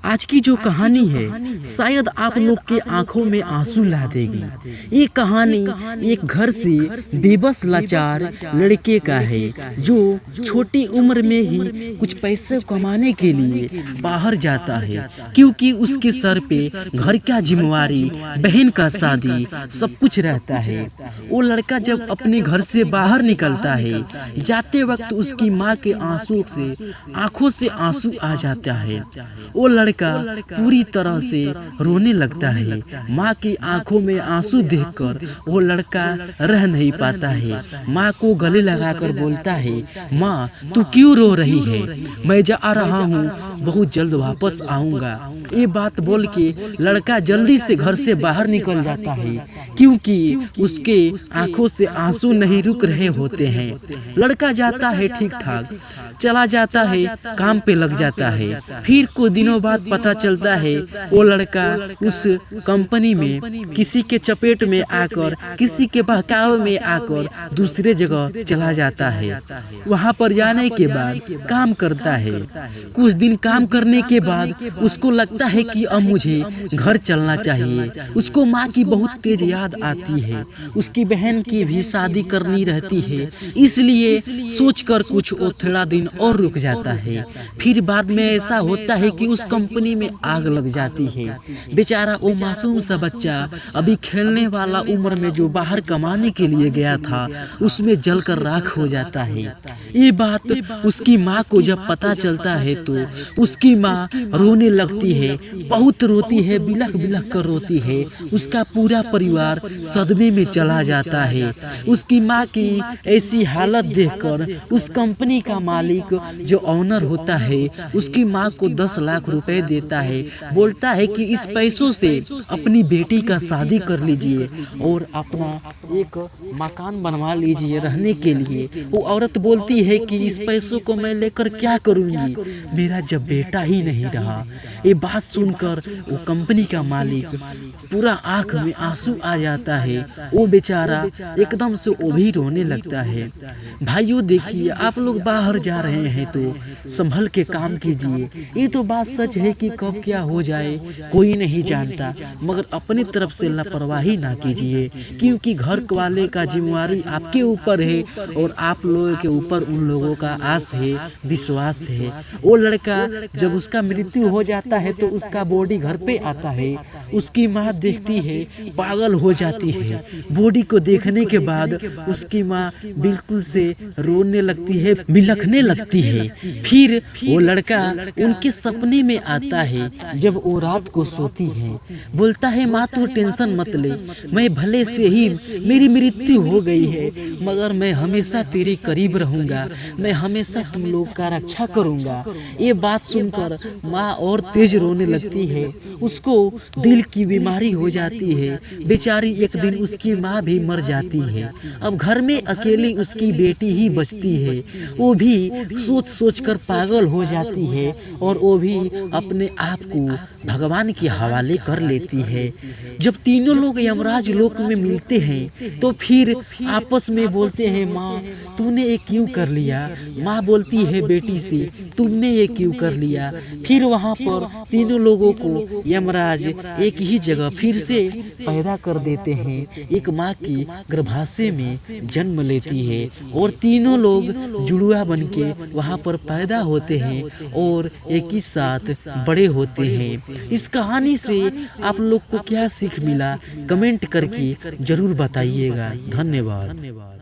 आज की जो कहानी है शायद आप लोग के आंखों में आंसू ला देगी। ये कहानी एक घर से बेबस लाचार लड़के का है जो छोटी उम्र में ही कुछ पैसे कमाने के लिए बाहर जाता है, क्योंकि उसके सर पे घर का जिम्मेवारी, बहन का शादी, सब कुछ रहता है। वो लड़का जब अपने घर से बाहर निकलता है, जाते वक्त उसकी माँ के आंसू से आंखों से आंसू आ जाता है। वो लड़का पूरी तरह से रोने लगता है। माँ की आंखों में आंसू देखकर वो लड़का रह नहीं पाता है। माँ को गले लगाकर बोलता है, माँ तू क्यों रो रही है? मैं जा रहा हूँ, बहुत जल्द वापस आऊँगा। ये बात बोल के लड़का जल्दी से घर से बाहर निकल जाता है, क्योंकि उसके आंखों से आंसू नहीं रुक रहे होते हैं। लड़का जाता है, ठीक ठाक चला जाता है, काम पे लग जाता है। फिर कुछ दिनों बाद पता चलता है वो लड़का उस कंपनी में किसी के चपेट में आकर, किसी के बहकावे में आकर दूसरे जगह चला जाता है। वहाँ पर जाने के बाद काम करता है। कुछ दिन काम करने के बाद उसको लगता है कि अब मुझे घर चलना चाहिए। उसको माँ की बहुत तेज याद आती है। उसकी बहन की भी शादी करनी रहती है, इसलिए सोचकर कुछ थोड़ा दिन और रुक जाता है। फिर बाद में ऐसा होता है कि उस कंपनी में आग लग जाती है। बेचारा वो मासूम सा बच्चा अभी खेलने वाला उम्र में जो बाहर कमाने के लिए गया था, उसमें जलकर राख हो जाता है। ये बात उसकी माँ को जब पता चलता है तो उसकी माँ रोने लगती है, बहुत रोती है, बिलख बिलख कर रोती है। उसका पूरा परिवार सदमे में चला जाता है। उसकी माँ की ऐसी हालत देखकर उस कंपनी का मालिक जो ऑनर होता है उसकी माँ को 10 लाख रुपए देता है। बोलता है कि इस पैसों से अपनी बेटी का शादी कर लीजिए और अपना एक मकान बनवा लीजिए रहने के लिए। वो औरत बोलती है कि इस पैसों को मैं लेकर क्या करूँगी, मेरा जब बेटा ही नहीं रहा। ये बात सुनकर वो कंपनी का मालिक पूरा आंख में आंसू आ जाता है। वो बेचारा एकदम से वो भी रोने लगता है। भाइयों देखिए, आप लोग बाहर जा रहे हैं तो संभल के काम कीजिए। ये तो बात सच है कि कब क्या हो जाए कोई नहीं जानता, मगर अपनी तरफ से लापरवाही ना कीजिए, क्योंकि घर वाले का जिम्मेवारी आपके ऊपर है और आप लोगों के ऊपर उन लोगों का आस है, विश्वास है। वो लड़का जब उसका मृत्यु हो जाता है तो उसका बॉडी घर पे आता है। उसकी माँ देखती है, पागल हो जाती है। बॉडी को देखने के बाद उसकी माँ बिल्कुल से रोने लगती है, बिलखने लगती है। फिर वो लड़का उनके सपने में आता है। जब वो रात को सोती है, बोलता है, माँ तू टेंशन मत ले, मैं भले से ही मेरी मृत्यु हो गई है, मगर मैं हमेशा तेरे करीब रहूंगा, मैं हमेशा तुम लोग का रक्षा करूंगा। ये बात सुनकर माँ और तेज रोने लगती है। उसको दिल की बीमारी हो जाती है। बेचारी एक दिन उसकी माँ भी मर जाती है। अब घर में अकेली उसकी बेटी ही बचती है। वो भी सोच सोच कर पागल हो जाती है और वो भी अपने आप को भगवान के हवाले कर लेती है। जब तीनों लोग यमराज लोक में मिलते हैं तो फिर आपस में बोलते हैं, माँ तूने ये क्यों कर लिया? माँ बोलती है बेटी से, तुमने ये क्यों कर लिया? फिर वहाँ पर तीनों लोगों को यमराज एक ही जगह फिर से पैदा कर देते हैं। एक माँ की गर्भाशय में जन्म लेती है और तीनों लोग जुड़वा बन के वहाँ पर पैदा होते हैं और एक ही साथ बड़े होते हैं। इस कहानी से आप लोग को क्या सीख मिला, कमेंट करके जरूर बताइएगा। धन्यवाद।